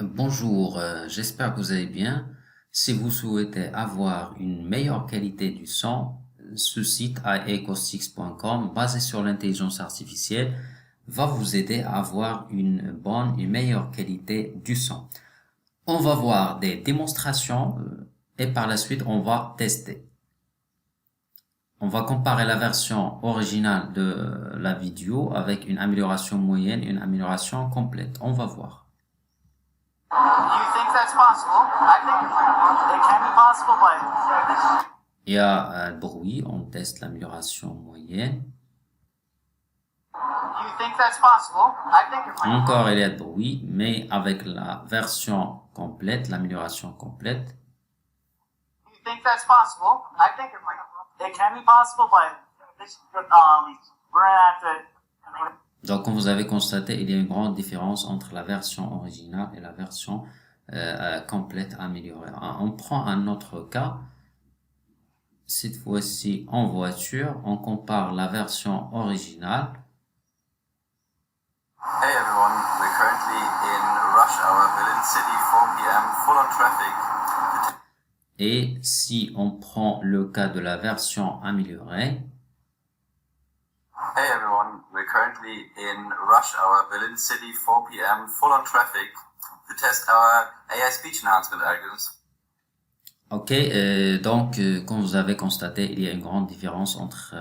Bonjour, j'espère que vous allez bien. Si vous souhaitez avoir une meilleure qualité du son, ce site iacoustics.com, basé sur l'intelligence artificielle, va vous aider à avoir une meilleure qualité du son. On va voir des démonstrations et par la suite, on va tester. On va comparer la version originale de la vidéo avec une amélioration moyenne et une amélioration complète. On va voir. Do you think that's possible? I think it can be possible, but Il y a un bruit, on teste l'amélioration moyenne. do you think that's possible? I think it might. Encore il y a de bruit, mais avec la version complète, l'amélioration complète. Do you think that's possible? I think it might. It can be possible, but we're gonna have to. Donc, comme vous avez constaté, il y a une grande différence entre la version originale et la version complète améliorée. On prend un autre cas. Cette fois-ci, en voiture, on compare la version originale. Hey everyone, we're currently in rush hour, Berlin City, 4 p.m., full on traffic. Et si on prend le cas de la version améliorée, Hey everyone, we're currently in rush hour, Berlin City, 4 p.m., full on traffic to test our AI speech enhancement algorithms. ok, donc comme vous avez constaté, il y a une grande différence entre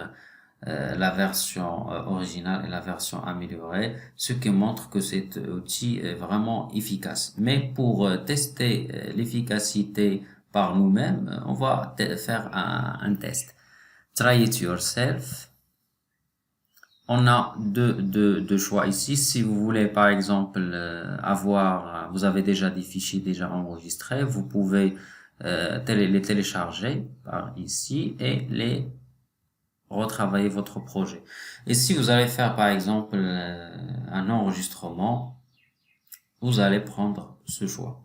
la version originale et la version améliorée, ce qui montre que cet outil est vraiment efficace. Mais pour tester l'efficacité par nous-mêmes, on va faire un test. Try it yourself. On a deux choix ici. Si vous voulez, par exemple, vous avez déjà des fichiers déjà enregistrés, vous pouvez les télécharger par ici et les retravailler votre projet. Et si vous allez faire, par exemple, un enregistrement, vous allez prendre ce choix.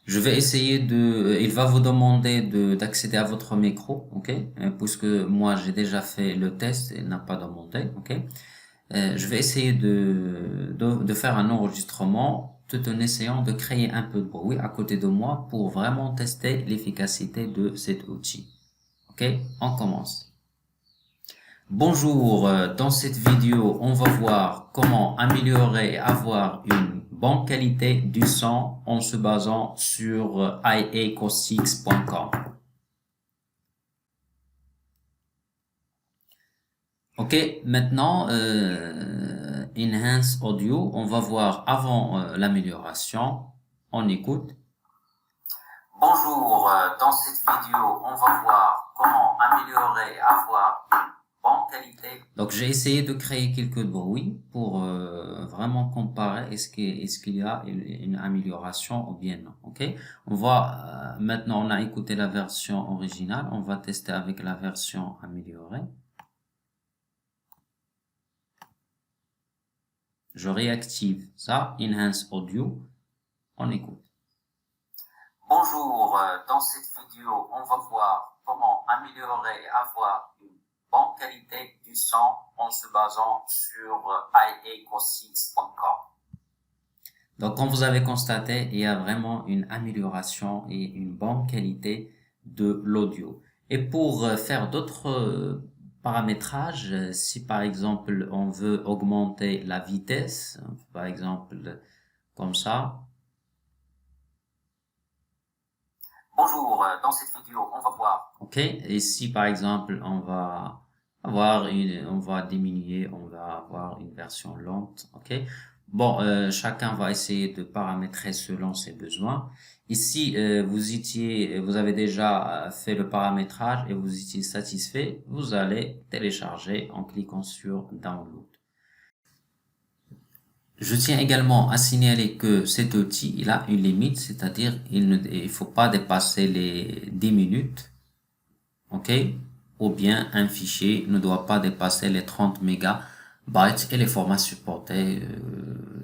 Je vais essayer il va vous demander d'accéder à votre micro, ok? Puisque moi j'ai déjà fait le test et n'a pas demandé, ok? Je vais essayer de faire un enregistrement tout en essayant de créer un peu de bruit à côté de moi pour vraiment tester l'efficacité de cet outil. Ok? On commence. Bonjour, dans cette vidéo, on va voir comment améliorer et avoir une bonne qualité du son en se basant sur iacoustics.com. Ok, maintenant, Enhance Audio, on va voir avant l'amélioration. On écoute. Bonjour, dans cette vidéo, on va voir comment améliorer et avoir une bonne qualité. Donc, j'ai essayé de créer quelques bruits pour vraiment comparer est-ce qu'il y a une amélioration ou bien non. Ok, on va maintenant on a écouté la version originale, on va tester avec la version améliorée. Je réactive ça, Enhance Audio, on écoute. Bonjour, dans cette vidéo, on va voir comment améliorer et avoir une bonne qualité du son en se basant sur iacoustics.com. Donc, comme vous avez constaté, il y a vraiment une amélioration et une bonne qualité de l'audio. Et pour faire d'autres paramétrages, si par exemple on veut augmenter la vitesse, par exemple comme ça. Bonjour, dans cette vidéo, on va voir. Ok, et si par exemple on va diminuer, on va avoir une version lente. Ok, bon, chacun va essayer de paramétrer selon ses besoins. Ici, vous avez déjà fait le paramétrage et vous étiez satisfait, vous allez télécharger en cliquant sur Download. Je tiens également à signaler que cet outil, il a une limite, c'est-à-dire il faut pas dépasser les 10 minutes, ok? Ou bien un fichier ne doit pas dépasser les 30 mégabytes et les formats supportés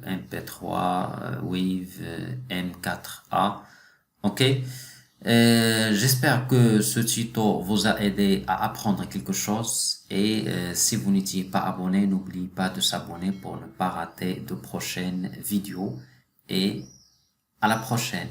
MP3, WAV, M4A, ok? J'espère que ce tuto vous a aidé à apprendre quelque chose et si vous n'étiez pas abonné, n'oubliez pas de s'abonner pour ne pas rater de prochaines vidéos et à la prochaine.